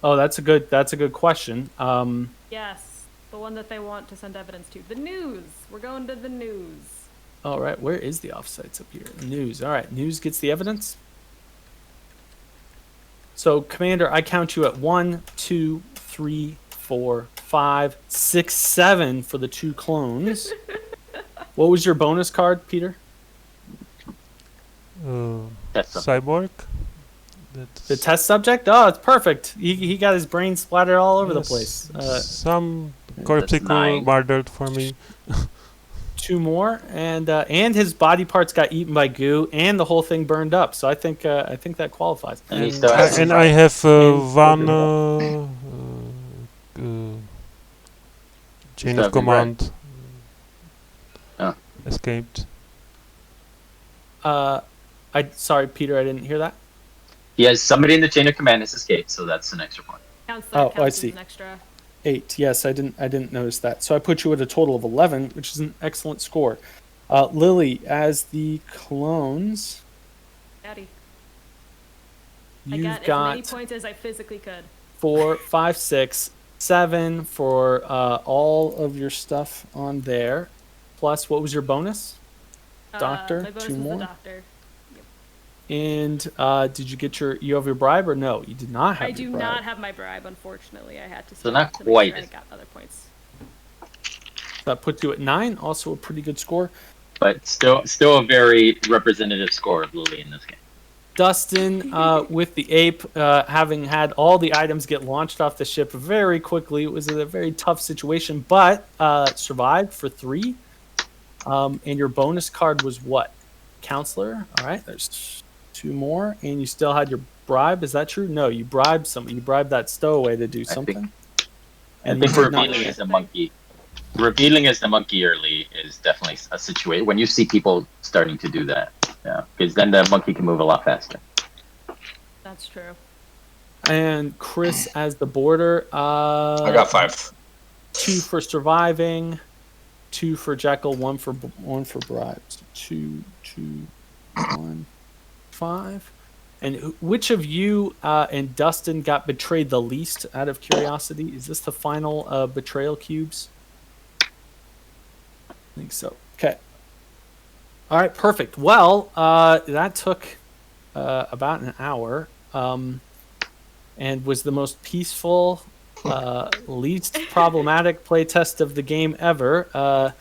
Oh, that's a good question. Yes, the one that they want to send evidence to. The news. We're going to the news. All right, where is the offsites up here? News. All right, news gets the evidence. So, Commander, I count you at 1, 2, 3, 4, 5, 6, 7 for the 2 clones. What was your bonus card, Peter? That's something. Cyborg? That's The test subject? Oh, it's perfect. He got his brain splattered all over the yes, place. some That's corpsicle 9. murdered for me. 2 more, and his body parts got eaten by goo, and the whole thing burned up. So I think that qualifies. And he still has And some I have And one chain Still of have your bread. command Oh. escaped. Sorry, Peter, I didn't hear that. He has somebody in the chain of command has escaped, so that's an extra point. Counts Oh, that I counts see. as an extra. 8. Yes, I didn't notice that. So I put you at a total of 11, which is an excellent score. Lily, as the clones, Daddy. you've I got as many got points as I physically could. 4, 5, 6, 7 for all of your stuff on there. Plus, what was your bonus? Doctor, My bonus 2 was more. the doctor. And did you get you have your bribe or no? You did not have I your do bribe. not have my bribe, unfortunately. I had to. So not to make quite Sure I as- got other points. That puts you at 9, also a pretty good score. But still a very representative score of Lily in this game. Dustin, with the ape, having had all the items get launched off the ship very quickly, it was a very tough situation, but survived for 3. And your bonus card was what? Counselor. All right, there's 2 more, and you still had your bribe. Is that true? No, you bribed someone. You bribed that stowaway to do something. I And think you did not- revealing as a monkey. Revealing as the monkey early is definitely a situation when you see people starting to do that. Yeah, because then the monkey can move a lot faster. That's true. And Chris as the boarder. I got 5. 2 for surviving, 2 for Jekyll, 1 for bribes. 2, 1, 5. And which of you and Dustin got betrayed the least? Out of curiosity, is this the final betrayal cubes? I think so. Okay. All right. Perfect. Well, that took about an hour, and was the most peaceful, least problematic playtest of the game ever.